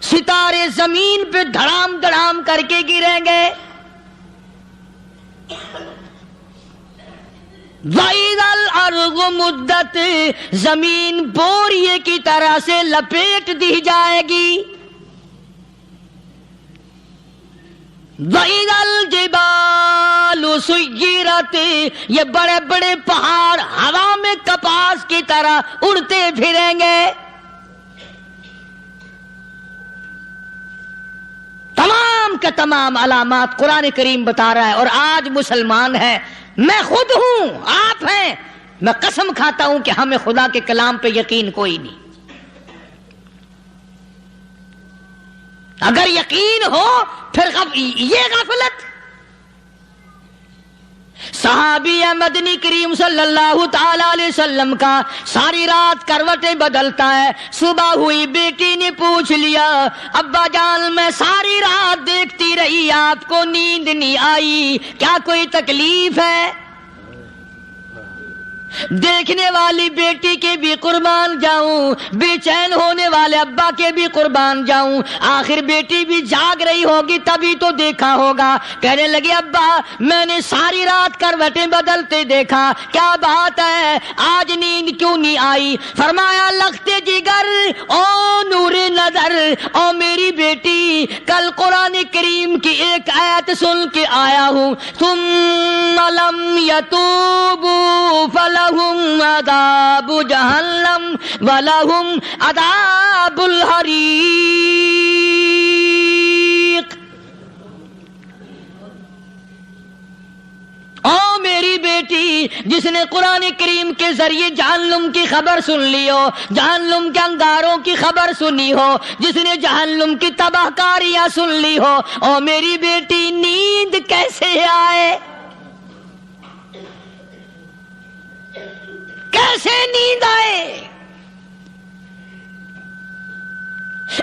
ستارے زمین پہ دھڑام دھڑام کر کے گریں گے. وَإِذَا الْأَرْضُ مُدَّتْ زمین بوریے کی طرح سے لپیٹ دی جائے گی. وَإِذَا الْجِبَالُ سُيِّرَتْ یہ بڑے بڑے پہاڑ ہوا میں کپاس کی طرح اڑتے پھریں گے. تمام کے تمام علامات قرآن کریم بتا رہا ہے. اور آج مسلمان ہے، میں خود ہوں، آپ ہیں، میں قسم کھاتا ہوں کہ ہمیں خدا کے کلام پہ یقین کوئی نہیں. اگر یقین ہو پھر یہ غفلت. صحابی مدنی کریم صلی اللہ تعالی علیہ وسلم کا ساری رات کروٹیں بدلتا ہے. صبح ہوئی بیٹی نے پوچھ لیا، ابا جان میں ساری رات دیکھتی رہی، آپ کو نیند نہیں آئی، کیا کوئی تکلیف ہے؟ دیکھنے والی بیٹی کے بھی قربان جاؤں، بے چین ہونے والے ابا کے بھی قربان جاؤں. آخر بیٹی بھی جاگ رہی ہوگی تبھی تو دیکھا ہوگا. کہنے لگے ابا میں نے ساری رات کروٹیں بدلتے دیکھا، کیا بات ہے، آج نیند کیوں نہیں آئی؟ فرمایا لختے جگر او نور نظر، او میری بیٹی کل قرآن کریم کی ایک آیت سن کے آیا ہوں، ثم لم یتوبوا فلہم عذاب جہنم ولہم عذاب الحریق. او میری بیٹی جس نے قرآن کریم کے ذریعے جہنم کی خبر سن لی ہو، جہنم کے انگاروں کی خبر سنی ہو، جس نے جہنم کی تباہ کاریاں سن لی ہو، او میری بیٹی نیند کیسے آئے؟ کیسے نیند آئے؟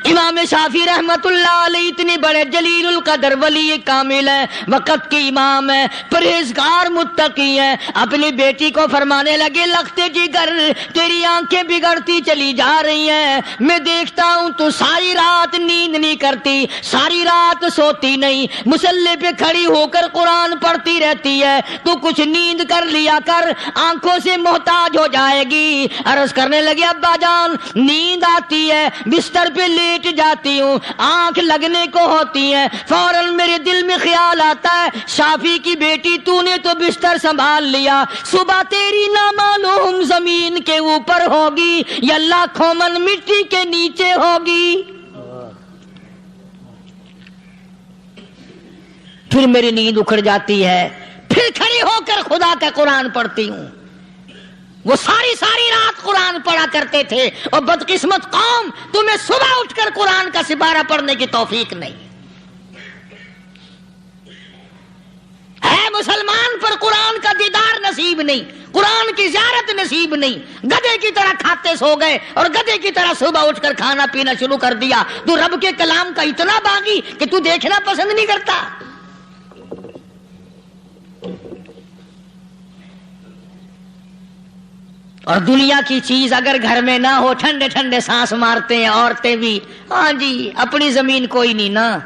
امام شافعی رحمت اللہ علیہ اتنے بڑے جلیل القدر ولی کامل ہیں، وقت کے امام ہیں، پرہیزگار متقی ہیں. اپنی بیٹی کو فرمانے لگے لختے جگر تیری آنکھیں بگڑتی چلی جا رہی ہیں، میں دیکھتا ہوں تو ساری رات نیند نہیں کرتی، ساری رات سوتی نہیں، مصلی پہ کھڑی ہو کر قرآن پڑھتی رہتی ہے، تو کچھ نیند کر لیا کر، آنکھوں سے محتاج ہو جائے گی. عرض کرنے لگے ابا جان نیند آتی ہے، بستر پہ لیٹ جاتی ہوں، آنکھ لگنے کو ہوتی ہے، فوراً میرے دل میں خیال آتا ہے شافی کی بیٹی تو نے تو بستر سنبھال لیا، صبح تیری نہ معلوم زمین کے اوپر ہوگی یا لاکھوں من مٹی کے نیچے ہوگی. پھر میری نیند اکھڑ جاتی ہے، پھر کھڑی ہو کر خدا کا قرآن پڑھتی ہوں. وہ ساری رات قرآن پڑھا کرتے تھے، اور بدقسمت قوم تمہیں صبح اٹھ کر قرآن کا سپارہ پڑھنے کی توفیق نہیں ہے. مسلمان پر قرآن کا دیدار نصیب نہیں، قرآن کی زیارت نصیب نہیں. گدھے کی طرح کھاتے سو گئے اور گدھے کی طرح صبح اٹھ کر کھانا پینا شروع کر دیا. تو رب کے کلام کا اتنا باغی کہ تو دیکھنا پسند نہیں کرتا. اور دنیا کی چیز اگر گھر میں نہ ہو، ٹھنڈے ٹھنڈے سانس مارتے ہیں عورتیں بھی، ہاں جی اپنی زمین کوئی نہیں نا،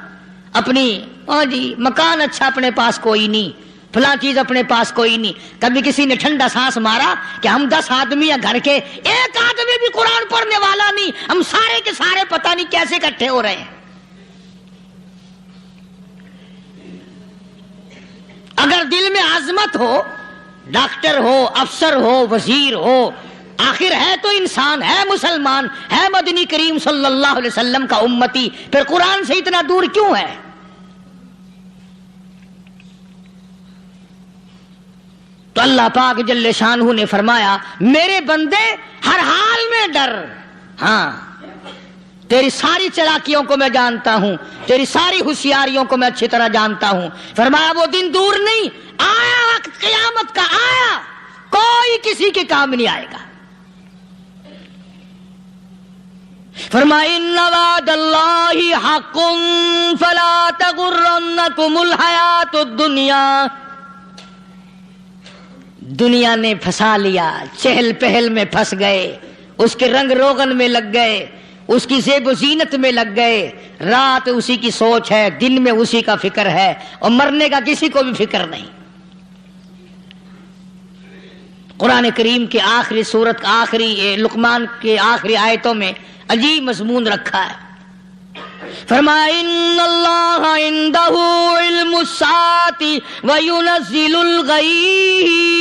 اپنی ہاں جی مکان اچھا اپنے پاس کوئی نہیں، فلاں چیز اپنے پاس کوئی نہیں. کبھی کسی نے ٹھنڈا سانس مارا کہ ہم 10 آدمی ہیں گھر کے، ایک آدمی بھی قرآن پڑھنے والا نہیں، ہم سارے کے سارے پتہ نہیں کیسے اکٹھے ہو رہے ہیں. اگر دل میں عظمت ہو، ڈاکٹر ہو، افسر ہو، وزیر ہو، آخر ہے تو انسان، ہے مسلمان، ہے مدنی کریم صلی اللہ علیہ وسلم کا امتی، پھر قرآن سے اتنا دور کیوں ہے؟ تو اللہ پاک جل شانہ نے فرمایا میرے بندے ہر حال میں ڈر. ہاں تیری ساری چلاکیوں کو میں جانتا ہوں، تیری ساری ہوشیاریوں کو میں اچھی طرح جانتا ہوں. فرمایا وہ دن دور نہیں، آیا وقت قیامت کا، آیا، کوئی کسی کے کام نہیں آئے گا. فرمایا ان وعد اللہ حق فلا تغرنکم الحیات الدنیا. دنیا نے پھنسا لیا، چہل پہل میں پھنس گئے، اس کے رنگ روغن میں لگ گئے، اس کی زیب و زینت میں لگ گئے، رات اسی کی سوچ ہے، دن میں اسی کا فکر ہے، اور مرنے کا کسی کو بھی فکر نہیں۔ قرآن کریم کے آخری سورت آخری لقمان کے آخری آیتوں میں عجیب مضمون رکھا ہے۔ فرمایا ان اللہ عندہ علم الساعۃ وینزل الغیث،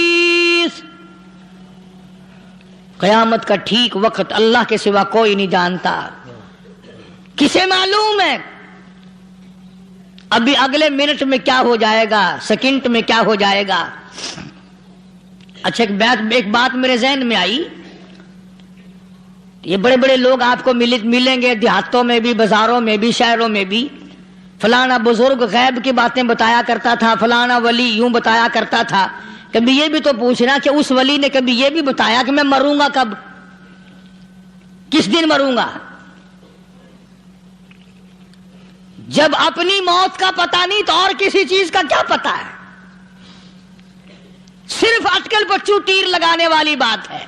قیامت کا ٹھیک وقت اللہ کے سوا کوئی نہیں جانتا۔ کسے معلوم ہے ابھی اگلے منٹ میں کیا ہو جائے گا، سیکنڈ میں کیا ہو جائے گا۔ اچھا ایک بات میرے ذہن میں آئی، یہ بڑے بڑے لوگ آپ کو ملیں گے دیہاتوں میں بھی، بازاروں میں بھی، شہروں میں بھی، فلانا بزرگ غیب کی باتیں بتایا کرتا تھا، فلانا ولی یوں بتایا کرتا تھا۔ کبھی یہ بھی تو پوچھنا کہ اس ولی نے کبھی یہ بھی بتایا کہ میں مروں گا کب، کس دن مروں گا؟ جب اپنی موت کا پتہ نہیں تو اور کسی چیز کا کیا پتہ ہے؟ صرف اٹکل پچو تیر لگانے والی بات ہے۔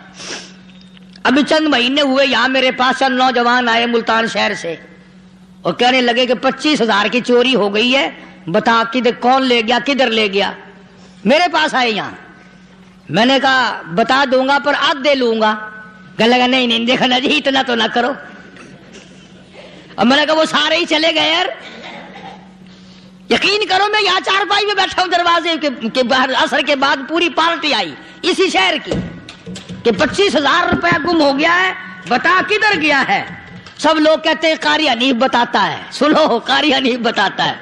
ابھی چند مہینے ہوئے یہاں میرے پاس چند نوجوان آئے ملتان شہر سے اور کہنے لگے کہ 25,000 کی چوری ہو گئی ہے، بتا کدھر کون لے گیا، کدھر لے گیا۔ میرے پاس آئے یہاں، میں نے کہا بتا دوں گا پر آدھے لوں گا۔ کہنے لگا نہیں نہیں دیکھنا جی اتنا تو نہ کرو۔ اور میں نے کہا وہ سارے ہی چلے گئے یار، یقین کرو میں یہاں چارپائی میں بیٹھا ہوں دروازے کے باہر، عصر کے بعد پوری پارٹی آئی اسی شہر کی کہ 25,000 روپیہ گم ہو گیا ہے، بتا کدھر گیا ہے۔ سب لوگ کہتے ہیں قاری حنیف بتاتا ہے، سنو قاری حنیف بتاتا ہے،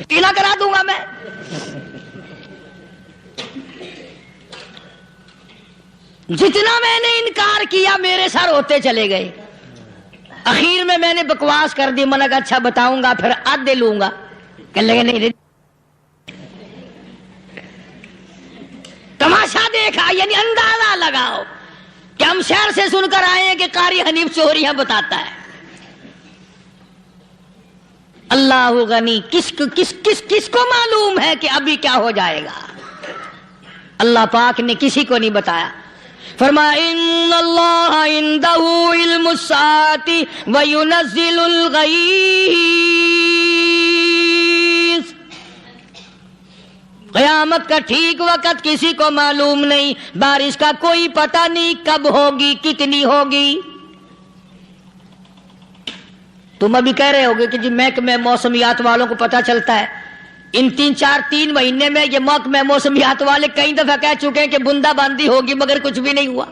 ٹیلا کرا دوں گا میں۔ جتنا میں نے انکار کیا میرے سر ہوتے چلے گئے۔ اخیر میں نے بکواس کر دی، میں نے کہا اچھا بتاؤں گا پھر آدھے لوں گا۔ کہنے لگے نہیں تماشا دیکھا، یعنی اندازہ لگاؤ کہ ہم شہر سے سن کر آئے ہیں کہ قاری حنیف چوریاں بتاتا ہے۔ اللہ غنی، کس کو معلوم ہے کہ ابھی کیا ہو جائے گا؟ اللہ پاک نے کسی کو نہیں بتایا۔ فرمایا ان اللہ عندہ علم الساعۃ وینزل الغیث، قیامت کا ٹھیک وقت کسی کو معلوم نہیں، بارش کا کوئی پتہ نہیں کب ہوگی، کتنی ہوگی۔ تم ابھی کہہ رہے ہوگے کہ جی محکمہ موسمیات والوں کو پتہ چلتا ہے۔ ان 3 مہینے میں یہ محکمہ موسمیات والے کئی دفعہ کہہ چکے ہیں کہ بندہ باندی ہوگی، مگر کچھ بھی نہیں ہوا۔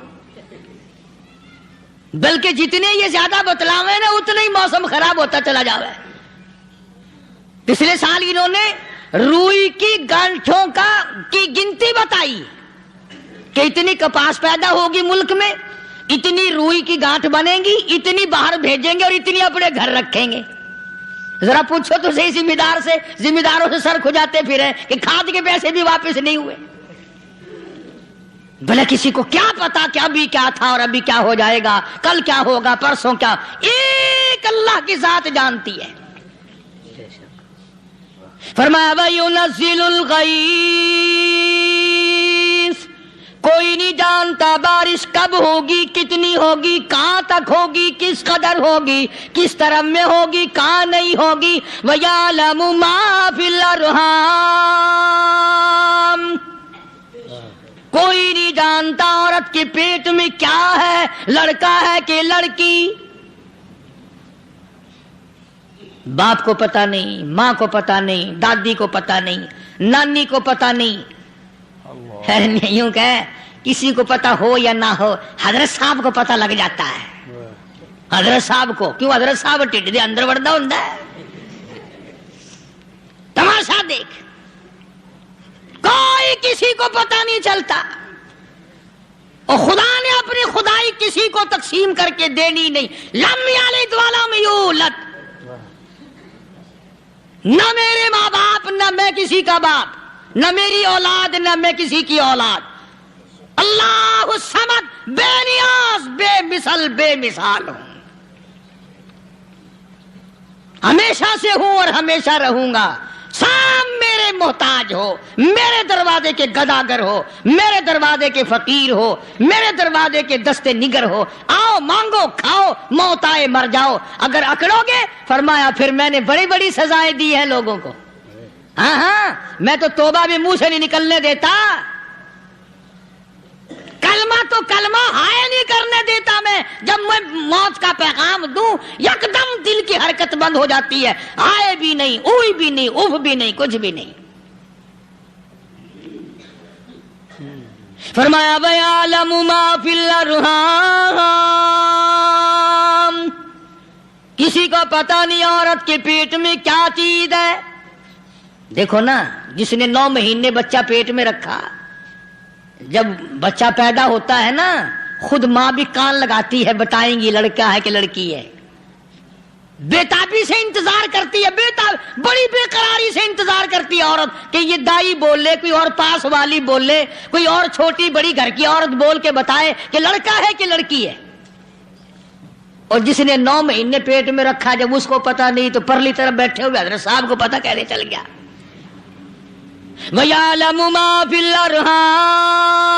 بلکہ جتنے یہ زیادہ بتلاوے نا اتنا ہی موسم خراب ہوتا چلا جاوے۔ پچھلے سال انہوں نے روئی کی گانٹھوں کی گنتی بتائی کہ اتنی کپاس پیدا ہوگی ملک میں، اتنی روئی کی گانٹھ بنے گی، اتنی باہر بھیجیں گے اور اتنی اپنے گھر رکھیں گے۔ ذرا پوچھو تو صحیح ذمہ داروں سے سر کھجاتے پھرے کہ کھاد کے پیسے بھی واپس نہیں ہوئے۔ بھلے کسی کو کیا پتا کہ ابھی کیا تھا اور ابھی کیا ہو جائے گا، کل کیا ہوگا، پرسوں کیا، ایک اللہ کی ذات جانتی ہے۔ فرمایا وَيُنَزِّلُ الْغَيْثَ، کوئی نہیں جانتا بارش کب ہوگی، کتنی ہوگی، کہاں تک ہوگی، کس قدر ہوگی، کس طرح میں ہوگی، کہاں نہیں ہوگی۔ وَيَعْلَمُ مَا فِي الْأَرْحَامِ، کوئی نہیں جانتا عورت کے پیٹ میں کیا ہے، لڑکا ہے کہ لڑکی۔ باپ کو پتہ نہیں، ماں کو پتہ نہیں، دادی کو پتہ نہیں، نانی کو پتہ نہیں۔ یوں کہ کسی کو پتہ ہو یا نہ ہو، حضرت صاحب کو پتہ لگ جاتا ہے۔ حضرت صاحب کو کیوں؟ حضرت صاحب ٹھڈ دے اندر وڑدا ہوندا ہے۔ تماشا دیکھ، کوئی کسی کو پتہ نہیں چلتا، اور خدا نے اپنی خدائی کسی کو تقسیم کر کے دینی نہیں۔ لم یلد ولم یولد، نہ میرے ماں باپ، نہ میں کسی کا باپ، نہ میری اولاد، نہ میں کسی کی اولاد۔ اللہ الصمد، بے نیاز، بے مثال ہوں، ہمیشہ سے ہوں اور ہمیشہ رہوں گا۔ سام میرے میرے محتاج ہو، میرے دروازے کے گداگر ہو، میرے دروازے کے فقیر ہو، میرے دروازے کے دستے نگر ہو، آؤ مانگو کھاؤ، موت آئے مر جاؤ، اگر اکڑو گے فرمایا پھر میں نے بڑی بڑی سزائیں دی ہیں لوگوں کو۔ ہاں ہاں، میں تو توبہ بھی منہ سے نہیں نکلنے دیتا، کلمہ تو کلمہ ہائے نہیں کرنے دیتا میں، جب میں موت کا پیغام دوں یکدم دل کی حرکت بند ہو جاتی ہے، ہائے بھی نہیں، اوئی بھی نہیں، اف بھی نہیں، کچھ بھی نہیں۔ فرمایا وَيَعْلَمُ مَا فِي الْأَرْحَامِ، کسی کو پتہ نہیں عورت کے پیٹ میں کیا چیز ہے۔ دیکھو نا، جس نے 9 مہینے بچہ پیٹ میں رکھا، جب بچہ پیدا ہوتا ہے نا خود ماں بھی کان لگاتی ہے، بتائیں گی لڑکا ہے کہ لڑکی ہے، بےتابی سے انتظار کرتی ہے، بڑی بے قراری سے انتظار کرتی ہے عورت کہ یہ دائی بول لے، کوئی اور پاس والی بول لے، کوئی اور چھوٹی بڑی گھر کی عورت بول کے بتائے کہ لڑکا ہے کہ لڑکی ہے۔ اور جس نے 9 مہینے پیٹ میں رکھا، جب اس کو پتہ نہیں تو پرلی طرف بیٹھے ہوئے حضرت صاحب کو پتہ کیسے چل گیا؟ وَيَعْلَمُ مَا فِي الْأَرْحَامِ،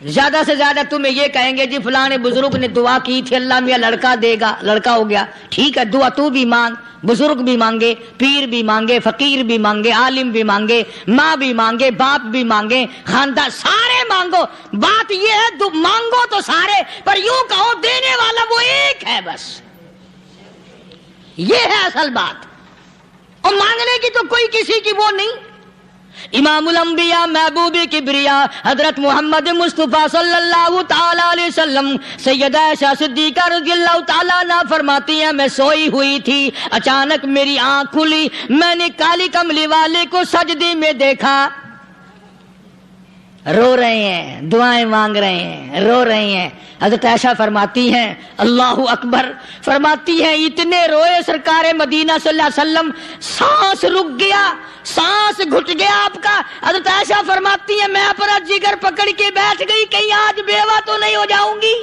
زیادہ سے زیادہ تمہیں یہ کہیں گے جی فلاں بزرگ نے دعا کی تھی اللہ میاں لڑکا دے گا، لڑکا ہو گیا، ٹھیک ہے، دعا تو بھی مانگ، بزرگ بھی مانگے، پیر بھی مانگے، فقیر بھی مانگے، عالم بھی مانگے، ماں بھی مانگے، باپ بھی مانگے، خاندان سارے مانگو، بات یہ ہے مانگو تو سارے، پر یوں کہو دینے والا وہ ایک ہے بس، یہ ہے اصل بات، اور مانگنے کی تو کوئی کسی کی وہ نہیں۔ امام الانبیاء محبوب کبریا حضرت محمد مصطفیٰ صلی اللہ تعالی علیہ وسلم سیدہ عائشہ صدیقہ رضی اللہ تعالیٰ عنہ فرماتی ہیں میں سوئی ہوئی تھی، اچانک میری آنکھ کھلی، میں نے کالی کملی والے کو سجدے میں دیکھا، رو رہے ہیں، دعائیں مانگ رہے ہیں، رو رہے ہیں۔ حضرت عائشہ فرماتی ہیں اللہ اکبر، فرماتی ہیں اتنے روئے سرکار مدینہ صلی اللہ علیہ وسلم، سانس رک گیا، سانس گھٹ گیا آپ کا۔ حضرت عائشہ فرماتی ہیں میں اپنا جگر پکڑ کے بیٹھ گئی، کہیں آج بیوہ تو نہیں ہو جاؤں گی۔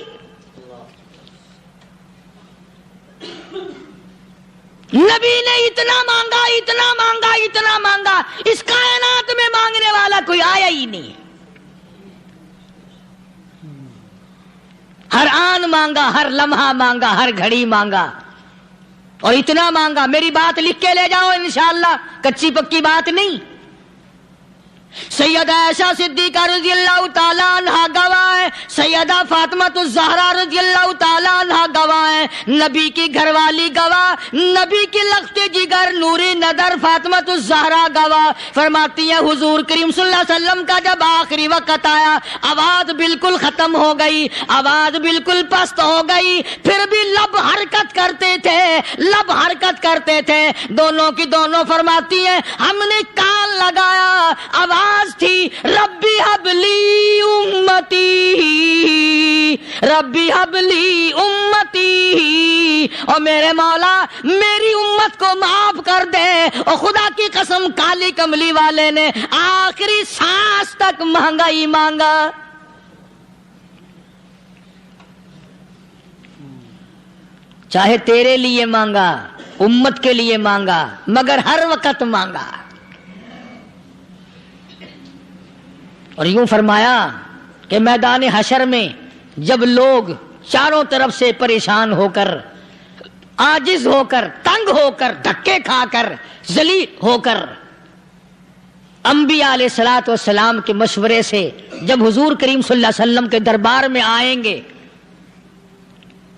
نبی نے اتنا مانگا، اتنا مانگا، اتنا مانگا، اس کائنات میں مانگنے والا کوئی آیا ہی نہیں، ہر آن مانگا، ہر لمحہ مانگا، ہر گھڑی مانگا، اور اتنا مانگا۔ میری بات لکھ کے لے جاؤ انشاءاللہ، کچی پکی بات نہیں۔ سیدہ عائشہ صدیقہ رضی اللہ تعالیٰ عنہ گواہ ہے، سیدہ فاطمہ الزہرا رضی اللہ تعالیٰ عنہ گواہ ہے، نبی کی گھر والی گواہ، نبی کی لخت جگر نوری نظر فاطمہ الزہرا گواہ، فرماتی ہیں حضور کریم صلی اللہ علیہ وسلم کا جب آخری وقت آیا، آواز بالکل ختم ہو گئی، آواز بالکل پست ہو گئی، پھر بھی لب حرکت کرتے تھے، لب حرکت کرتے تھے، دونوں کی دونوں فرماتی ہیں ہم نے کان لگایا، آواز تھی ربی حبلی امتی، ربی حبلی امتی، اور میرے مولا میری امت کو معاف کر دے۔ اور خدا کی قسم کالی کملی والے نے آخری سانس تک مانگا ہی مانگا۔ چاہے تیرے لیے مانگا، امت کے لیے مانگا، مگر ہر وقت مانگا۔ اور یوں فرمایا کہ میدان حشر میں جب لوگ چاروں طرف سے پریشان ہو کر، عاجز ہو کر، تنگ ہو کر، دھکے کھا کر، ذلیل ہو کر، انبیاء علیہ الصلوۃ والسلام کے مشورے سے جب حضور کریم صلی اللہ علیہ وسلم کے دربار میں آئیں گے،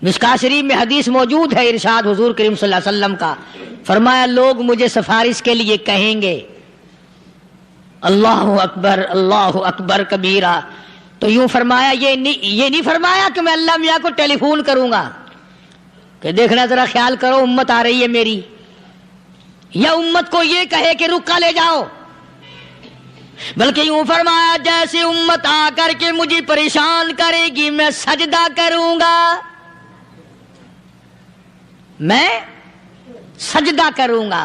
مشکاۃ شریف میں حدیث موجود ہے، ارشاد حضور کریم صلی اللہ علیہ وسلم کا، فرمایا لوگ مجھے سفارش کے لیے کہیں گے اللہ اکبر، اللہ اکبر کبیرہ، تو یوں فرمایا یہ نہیں فرمایا کہ میں اللہ میاں کو ٹیلی فون کروں گا کہ دیکھنا ذرا خیال کرو امت آ رہی ہے میری، یا امت کو یہ کہے کہ رکا لے جاؤ، بلکہ یوں فرمایا جیسے امت آ کر کے مجھے پریشان کرے گی میں سجدہ کروں گا، میں سجدہ کروں گا،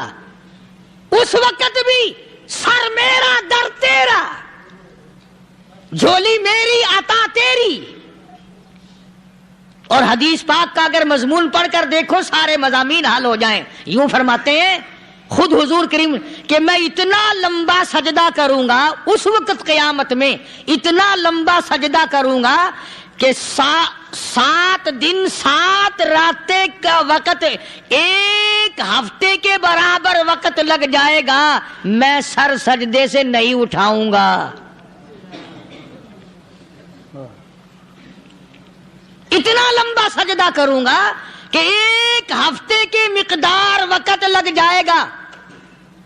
اس وقت بھی سر میرا در تیرا، جھولی میری عطا تیری۔ اور حدیث پاک کا اگر مضمون پڑھ کر دیکھو سارے مضامین حل ہو جائیں۔ یوں فرماتے ہیں خود حضور کریم کہ میں اتنا لمبا سجدہ کروں گا اس وقت قیامت میں، اتنا لمبا سجدہ کروں گا کہ 7 دن 7 راتیں کا وقت 1 ہفتے کے برابر وقت لگ جائے گا، میں سر سجدے سے نہیں اٹھاؤں گا۔ اتنا لمبا سجدہ کروں گا کہ 1 ہفتے کی مقدار وقت لگ جائے گا۔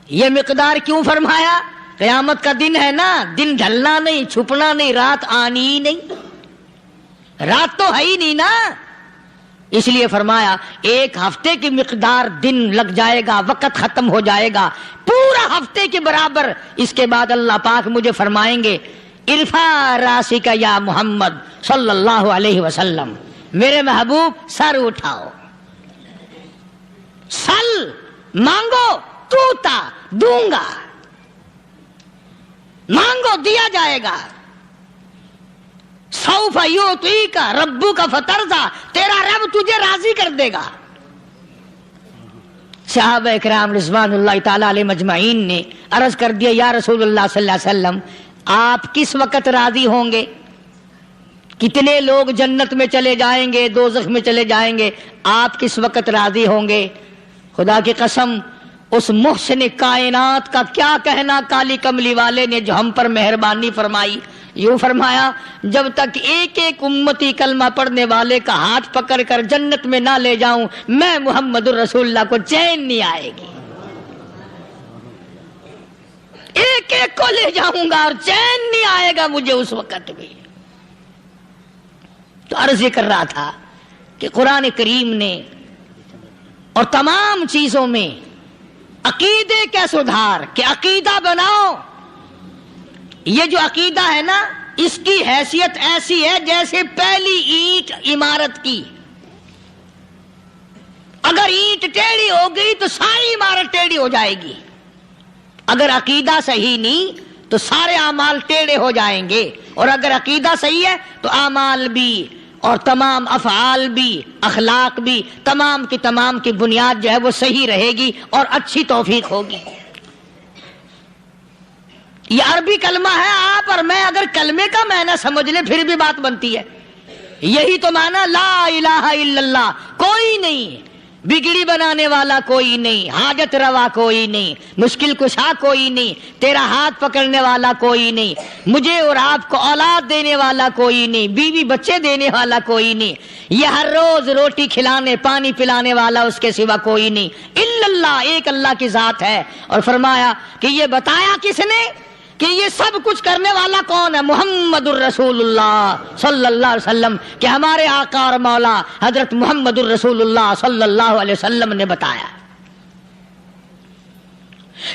یہ مقدار کیوں فرمایا؟ قیامت کا دن ہے نا، دن ڈھلنا نہیں، چھپنا نہیں، رات آنی ہی نہیں، رات تو ہے ہی نہیں نا، اس لیے فرمایا 1 ہفتے کی مقدار دن لگ جائے گا، وقت ختم ہو جائے گا پورا ہفتے کے برابر۔ اس کے بعد اللہ پاک مجھے فرمائیں گے ارفع راسک یا محمد صلی اللہ علیہ وسلم، میرے محبوب سر اٹھاؤ، سل مانگو توتا دوں گا، مانگو دیا جائے گا، سوف یعطیک ربک فترضی، تیرا رب تجھے راضی کر دے گا۔ صحابہ کرام رضوان اللہ تعالی علیہ مجمعین نے عرض کر دیا یا رسول اللہ صلی اللہ علیہ وسلم آپ کس وقت راضی ہوں گے؟ کتنے لوگ جنت میں چلے جائیں گے، دوزخ میں چلے جائیں گے، آپ کس وقت راضی ہوں گے؟ خدا کی قسم اس محسن کائنات کا کیا کہنا کالی کملی والے نے جو ہم پر مہربانی فرمائی، یوں فرمایا جب تک ایک امتی کلمہ پڑھنے والے کا ہاتھ پکڑ کر جنت میں نہ لے جاؤں میں محمد الرسول اللہ کو چین نہیں آئے گی، ایک کو لے جاؤں گا اور چین نہیں آئے گا مجھے اس وقت بھی۔ تو عرض یہ کر رہا تھا کہ قرآن کریم نے اور تمام چیزوں میں عقیدے کا سدھار کہ عقیدہ بناؤ، یہ جو عقیدہ ہے نا اس کی حیثیت ایسی ہے جیسے پہلی اینٹ عمارت کی، اگر اینٹ ٹیڑھی ہو گئی تو ساری عمارت ٹیڑھی ہو جائے گی، اگر عقیدہ صحیح نہیں تو سارے اعمال ٹیڑھے ہو جائیں گے، اور اگر عقیدہ صحیح ہے تو اعمال بھی اور تمام افعال بھی اخلاق بھی تمام کی بنیاد جو ہے وہ صحیح رہے گی اور اچھی توفیق ہوگی۔ یہ عربی کلمہ ہے، آپ اور میں اگر کلمے کا معنی سمجھ لیں پھر بھی بات بنتی ہے، یہی تو معنی لا الہ الا اللہ، کوئی نہیں بگڑی بنانے والا، کوئی نہیں حاجت روا، کوئی نہیں مشکل کشا، کوئی نہیں تیرا ہاتھ پکڑنے والا، کوئی نہیں مجھے اور آپ کو اولاد دینے والا، کوئی نہیں بیوی بچے دینے والا، کوئی نہیں یہ ہر روز روٹی کھلانے پانی پلانے والا اس کے سوا کوئی نہیں، الا اللہ، ایک اللہ کی ذات ہے۔ اور فرمایا کہ یہ بتایا کس نے کہ یہ سب کچھ کرنے والا کون ہے؟ محمد الرسول اللہ صلی اللہ علیہ وسلم، کہ ہمارے آقا اور مولا حضرت محمد الرسول اللہ صلی اللہ علیہ وسلم نے بتایا۔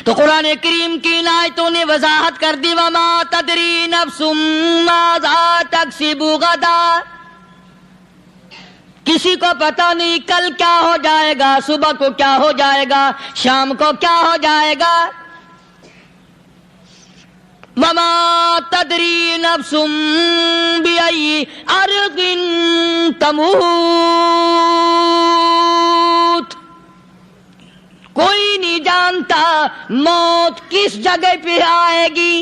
تو قرآن کریم کی ان آیتوں نے وضاحت کر دی وما تدری نفس ماذا تکسب غدا، کسی کو پتہ نہیں کل کیا ہو جائے گا، صبح کو کیا ہو جائے گا، شام کو کیا ہو جائے گا۔ وما تدری نفس بأي أرض تموت، کوئی نہیں جانتا موت کس جگہ پہ آئے گی۔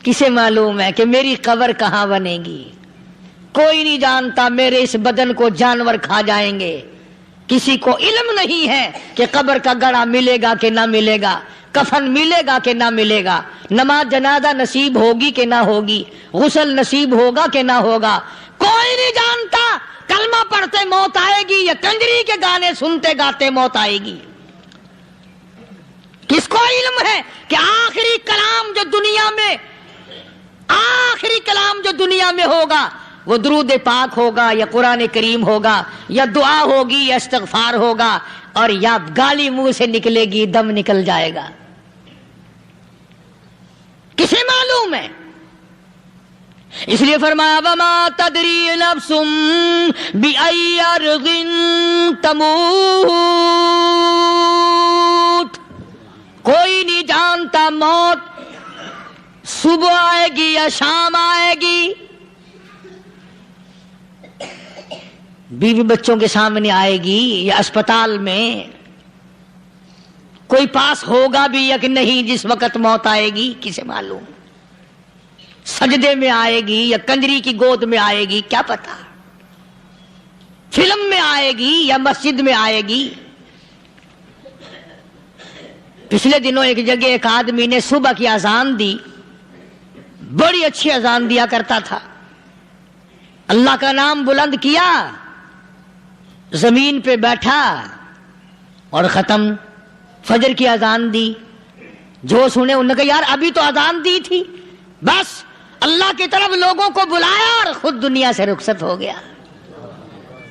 کسے معلوم ہے کہ میری قبر کہاں بنے گی؟ کوئی نہیں جانتا میرے اس بدن کو جانور کھا جائیں گے، کسی کو علم نہیں ہے کہ قبر کا گڑھا ملے گا کہ نہ ملے گا، کفن ملے گا کہ نہ ملے گا، نماز جنازہ نصیب ہوگی کہ نہ ہوگی، غسل نصیب ہوگا کہ نہ ہوگا، کوئی نہیں جانتا۔ کلمہ پڑھتے موت آئے گی یا کنجری کے گانے سنتے گاتے موت آئے گی؟ کس کو علم ہے کہ آخری کلام جو دنیا میں ہوگا وہ درود پاک ہوگا یا قرآن کریم ہوگا یا دعا ہوگی یا استغفار ہوگا، اور یا گالی منہ سے نکلے گی، دم نکل جائے گا؟ کسے معلوم ہے؟ اس لیے فرمایا وما تدری نفس بأي أرض تموت، کوئی نہیں جانتا موت صبح آئے گی یا شام آئے گی، بیوی بچوں کے سامنے آئے گی یا اسپتال میں کوئی پاس ہوگا بھی یا کہ نہیں جس وقت موت آئے گی کسے معلوم؟ سجدے میں آئے گی یا کنجری کی گود میں آئے گی کیا پتا؟ فلم میں آئے گی یا مسجد میں آئے گی؟ پچھلے دنوں ایک جگہ ایک آدمی نے صبح کی اذان دی، بڑی اچھی اذان دیا کرتا تھا، اللہ کا نام بلند کیا، زمین پہ بیٹھا اور ختم۔ فجر کی اذان دی، جو سنے انہوں نے کہا یار ابھی تو اذان دی تھی، بس اللہ کی طرف لوگوں کو بلایا اور خود دنیا سے رخصت ہو گیا۔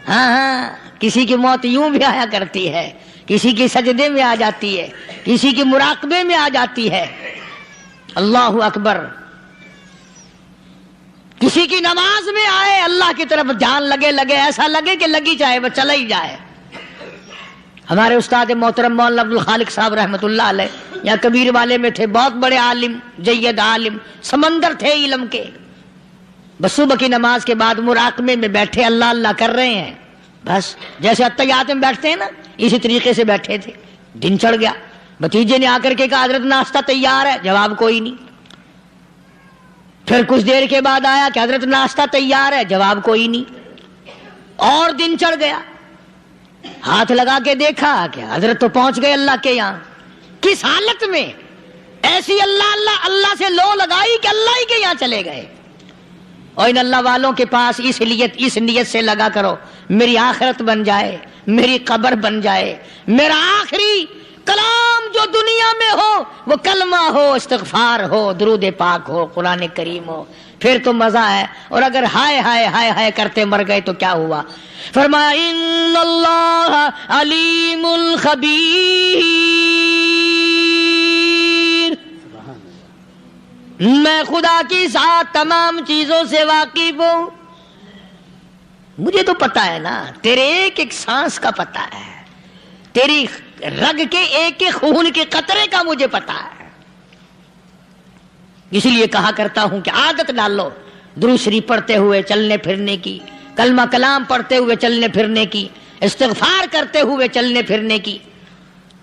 ہاں کسی کی موت یوں بھی آیا کرتی ہے، کسی کی سجدے میں آ جاتی ہے، کسی کی مراقبے میں آ جاتی ہے۔ اللہ اکبر۔ کسی کی نماز میں آئے، اللہ کی طرف دھیان لگے ایسا لگے کہ لگی جائے وہ چلا ہی جائے۔ ہمارے استاد محترم مولانا عبد الخالق صاحب رحمۃ اللہ علیہ یا کبیر والے میں تھے، بہت بڑے عالم، جید عالم، سمندر تھے علم کے۔ بس صبح کی نماز کے بعد مراقبے میں بیٹھے، اللہ اللہ کر رہے ہیں، بس جیسے اتحیات میں بیٹھتے ہیں نا اسی طریقے سے بیٹھے تھے۔ دن چڑھ گیا، بھتیجے نے آ کر کے کہا حضرت ناشتہ تیار ہے، جواب کوئی نہیں۔ پھر کچھ دیر کے بعد آیا کہ حضرت ناشتہ تیار ہے، جواب کوئی نہیں۔ اور دن چڑھ گیا، ہاتھ لگا کے دیکھا کہ حضرت تو پہنچ گئے اللہ کے یہاں۔ کس حالت میں؟ ایسی اللہ اللہ اللہ سے لو لگائی کہ اللہ ہی کے یہاں چلے گئے۔ اور ان اللہ والوں کے پاس اس نیت سے لگا کرو میری آخرت بن جائے، میری قبر بن جائے، میرا آخری کلام جو دنیا میں ہو وہ کلمہ ہو، استغفار ہو، درود پاک ہو، قرآن کریم ہو، پھر تو مزہ ہے۔ اور اگر ہائے ہائے ہائے ہائے کرتے مر گئے تو کیا ہوا؟ فرمایا ان اللہ علیم خبیر، میں خدا کی ذات تمام چیزوں سے واقف ہوں۔ مجھے تو پتا ہے نا، تیرے ایک ایک سانس کا پتا ہے، تیری رگ کے ایک ایک خون کے قطرے کا مجھے پتا ہے۔ اسی لیے کہا کرتا ہوں کہ عادت ڈال لو درود شریف پڑھتے ہوئے چلنے پھرنے کی، کلمہ کلام پڑھتے ہوئے چلنے پھرنے کی، استغفار کرتے ہوئے چلنے پھرنے کی۔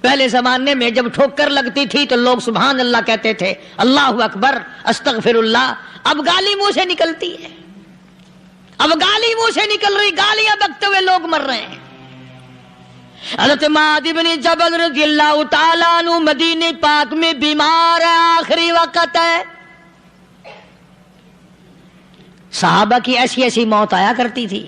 پہلے زمانے میں جب ٹھوکر لگتی تھی تو لوگ سبحان اللہ کہتے تھے، اللہ اکبر، استغفر اللہ۔ اب گالی منہ سے نکلتی ہے، اب گالی منہ سے نکل رہی، گالیاں بکتے ہوئے لوگ مر رہے ہیں۔ حضرت معاذ بن جبل رضی اللہ تعالیٰ عنہ مدینے پاک میں بیمار ہے، آخری وقت ہے۔ صحابہ کی ایسی ایسی موت آیا کرتی تھی،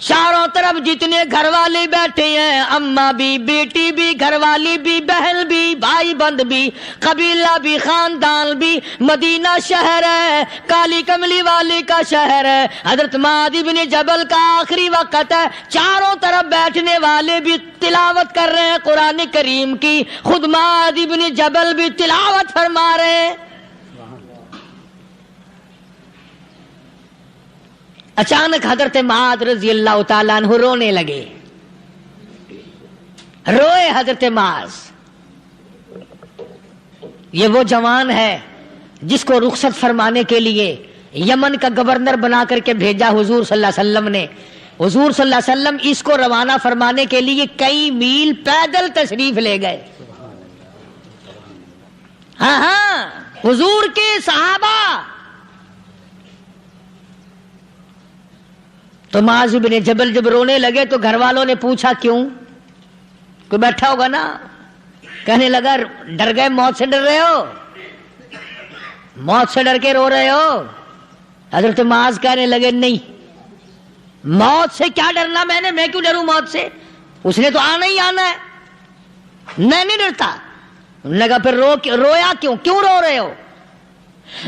چاروں طرف جتنے گھر والے بیٹھے ہیں، اماں بھی، بیٹی بھی، گھر والی بھی، بہن بھی، بھائی بند بھی، قبیلہ بھی، خاندان بھی، مدینہ شہر ہے، کالی کملی والے کا شہر ہے، حضرت معاذ بن جبل کا آخری وقت ہے۔ چاروں طرف بیٹھنے والے بھی تلاوت کر رہے ہیں قرآن کریم کی، خود معاذ بن جبل بھی تلاوت فرما رہے ہیں۔ اچانک حضرت معاذ رضی اللہ تعالیٰ عنہ رونے لگے، روئے حضرت معاذ۔ یہ وہ جوان ہے جس کو رخصت فرمانے کے لیے یمن کا گورنر بنا کر کے بھیجا حضور صلی اللہ علیہ وسلم نے۔ حضور صلی اللہ علیہ وسلم اس کو روانہ فرمانے کے لیے کئی میل پیدل تشریف لے گئے۔ ہاں حضور کے صحابہ۔ تو معاذ بن جبل جب رونے لگے تو گھر والوں نے پوچھا کیوں؟ کوئی بیٹھا ہوگا نا، کہنے لگا ڈر گئے، موت سے ڈر رہے ہو، موت سے ڈر کے رو رہے ہو؟ حضرت معاذ کہنے لگے نہیں، موت سے کیا ڈرنا، میں کیوں ڈروں موت سے، اس نے تو آنا ہی آنا ہے، میں نہیں ڈرتا۔ انہوں نے کہا پھر رویا کیوں رو رہے ہو؟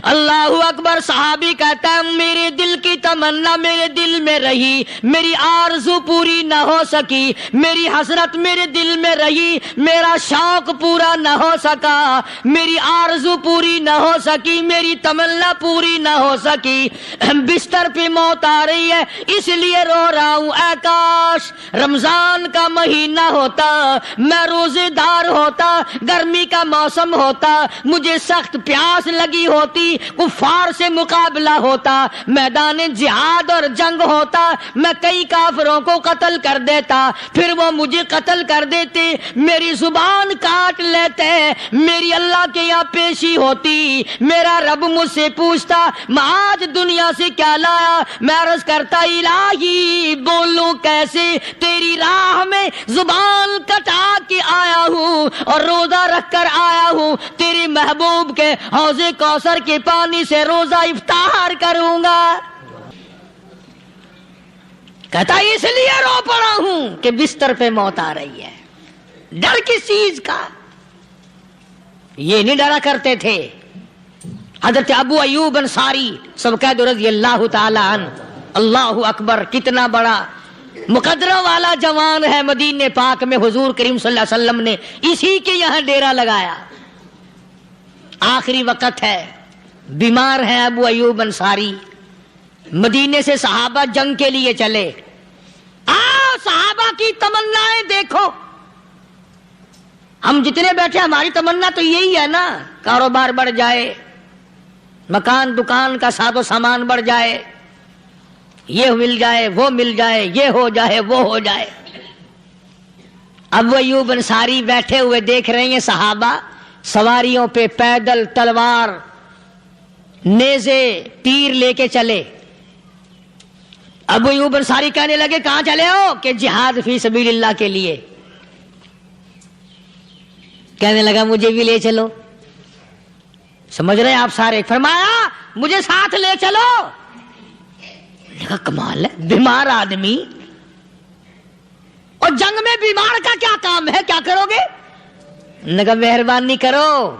اللہ اکبر۔ صحابی کہتا ہے میرے دل کی تمنا میرے دل میں رہی، میری آرزو پوری نہ ہو سکی، میری حسرت میرے دل میں رہی، میرا شوق پورا نہ ہو سکا، میری آرزو پوری نہ ہو سکی، میری تمنا پوری نہ ہو سکی، بستر پہ موت آ رہی ہے اس لیے رو رہا ہوں۔ اے کاش رمضان کا مہینہ ہوتا، میں روزے دار ہوتا، گرمی کا موسم ہوتا، مجھے سخت پیاس لگی ہوتی، ہوتی, کفار سے مقابلہ ہوتا, میدان جہاد اور جنگ ہوتا, میں کئی کافروں کو قتل کر دیتا, پھر وہ مجھے قتل کر دیتے, میری زبان کاٹ لیتے, میری اللہ کے یہاں پیشی ہوتی, میرا رب مجھ سے پوچھتا میں آج دنیا سے کیا لایا, میں عرض کرتا الہی بولوں کیسے, تیری راہ میں زبان کٹا کے آیا ہوں اور روزہ رکھ کر آیا ہوں, تیرے محبوب کے حوض کوثر کے پانی سے روزہ افطار کروں گا. کہتا اس لیے رو پڑا ہوں کہ بستر پہ موت آ رہی ہے. ڈر کس چیز کا؟ یہ نہیں ڈرا کرتے تھے. حضرت ابو ایوب انصاری سب کہہ دو رضی اللہ تعالی عنہ, اللہ اکبر, کتنا بڑا مقدرہ والا جوان ہے. مدینے پاک میں حضور کریم صلی اللہ علیہ وسلم نے اسی کے یہاں ڈیرا لگایا. آخری وقت ہے, بیمار ہے ابو ایوب انصاری. مدینے سے صحابہ جنگ کے لیے چلے. صحابہ کی تمنائیں دیکھو. ہم جتنے بیٹھے ہماری تمنا تو یہی ہے نا, کاروبار بڑھ جائے, مکان دکان کا ساز و سامان بڑھ جائے, یہ مل جائے وہ مل جائے, یہ ہو جائے وہ ہو جائے. ابو ایوب انصاری بیٹھے ہوئے دیکھ رہے ہیں صحابہ سواریوں پہ پیدل تلوار نیزے تیر لے کے چلے. ابو ایوب انصاری کہنے لگے کہاں چلے ہو؟ کہ جہاد فی سبیل اللہ کے لیے. کہنے لگا مجھے بھی لے چلو. سمجھ رہے ہیں آپ سارے؟ فرمایا مجھے ساتھ لے چلو. کمال ہے, بیمار آدمی اور جنگ میں بیمار کا کیا کام ہے, کیا کرو گے؟ نگا مہربانی کرو,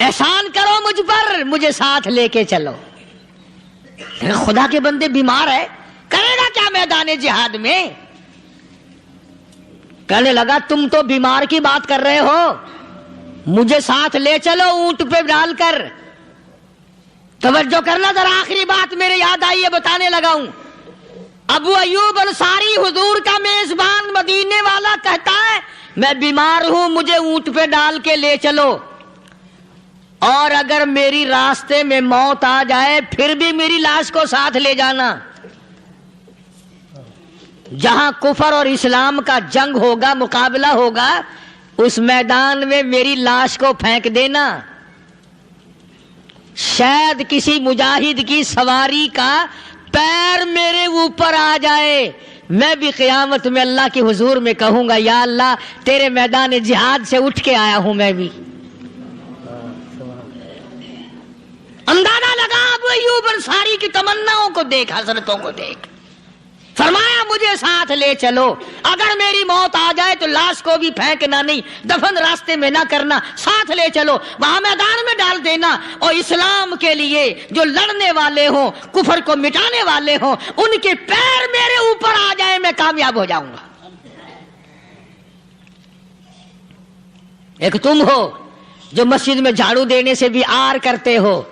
احسان کرو مجھ پر, مجھے ساتھ لے کے چلو. خدا کے بندے بیمار ہے, کرے گا کیا میدان جہاد میں؟ کہنے لگا تم تو بیمار کی بات کر رہے ہو, مجھے ساتھ لے چلو اونٹ پہ ڈال کر. توجہ کرنا ذرا, آخری بات میرے یاد آئی ہے, بتانے لگا ہوں. ابو ایوب انصاری حضور کا میزبان مدینے والا کہتا ہے میں بیمار ہوں, مجھے اونٹ پہ ڈال کے لے چلو, اور اگر میری راستے میں موت آ جائے پھر بھی میری لاش کو ساتھ لے جانا. جہاں کفر اور اسلام کا جنگ ہوگا, مقابلہ ہوگا, اس میدان میں میری لاش کو پھینک دینا. شاید کسی مجاہد کی سواری کا پیر میرے اوپر آ جائے, میں بھی قیامت میں اللہ کے حضور میں کہوں گا یا اللہ تیرے میدان جہاد سے اٹھ کے آیا ہوں میں بھی. اندازہ لگا ابو ایوب انصاری کی تمناؤں کو دیکھ, حضرتوں کو دیکھ. فرمایا مجھے ساتھ لے چلو, اگر میری موت آ جائے تو لاش کو بھی پھینکنا نہیں, دفن راستے میں نہ کرنا, ساتھ لے چلو, وہاں میدان میں ڈال دینا, اور اسلام کے لیے جو لڑنے والے ہوں, کفر کو مٹانے والے ہوں, ان کے پیر میرے اوپر آ جائے میں کامیاب ہو جاؤں گا. ایک تم ہو جو مسجد میں جھاڑو دینے سے بھی آر کرتے ہو,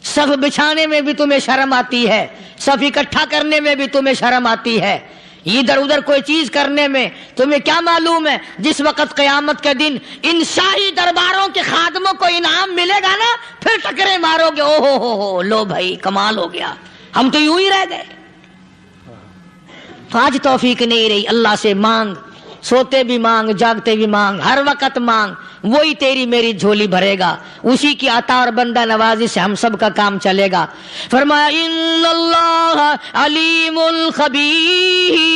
صف بچھانے میں بھی تمہیں شرم آتی ہے, صف اکٹھا کرنے میں بھی تمہیں شرم آتی ہے, ادھر ادھر کوئی چیز کرنے میں تمہیں کیا معلوم ہے جس وقت قیامت کے دن ان شاہی درباروں کے خادموں کو انعام ملے گا نا, پھر ٹکرے مارو گے, او ہو لو بھائی کمال ہو گیا, ہم تو یوں ہی رہ گئے. تو آج توفیق نہیں رہی, اللہ سے مانگ, سوتے بھی مانگ, جاگتے بھی مانگ, ہر وقت مانگ, وہی تیری میری جھولی بھرے گا, اسی کی عطا اور بندہ نوازی سے ہم سب کا کام چلے گا. فرمایا ان اللہ علیم خبیر,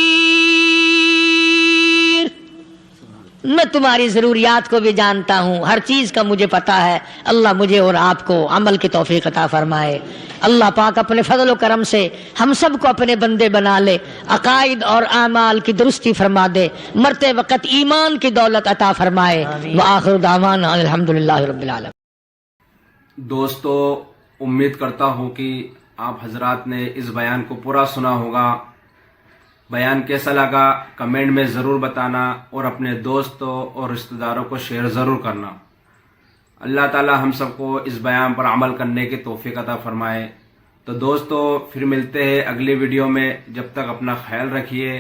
میں تمہاری ضروریات کو بھی جانتا ہوں, ہر چیز کا مجھے پتا ہے. اللہ مجھے اور آپ کو عمل کی توفیق عطا فرمائے. اللہ پاک اپنے فضل و کرم سے ہم سب کو اپنے بندے بنا لے, عقائد اور اعمال کی درستی فرما دے, مرتے وقت ایمان کی دولت عطا فرمائے. وآخر دعوانا الحمدللہ رب العالمین. دوستو, امید کرتا ہوں کہ آپ حضرات نے اس بیان کو پورا سنا ہوگا. بیان کیسا لگا کمنٹ میں ضرور بتانا, اور اپنے دوستوں اور رشتہ داروں کو شیئر ضرور کرنا. اللہ تعالی ہم سب کو اس بیان پر عمل کرنے کی توفیق عطا فرمائے. تو دوستو پھر ملتے ہیں اگلی ویڈیو میں, جب تک اپنا خیال رکھیے,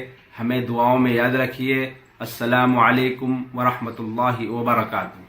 ہمیں دعاؤں میں یاد رکھیے. السلام علیکم ورحمۃ اللہ وبرکاتہ.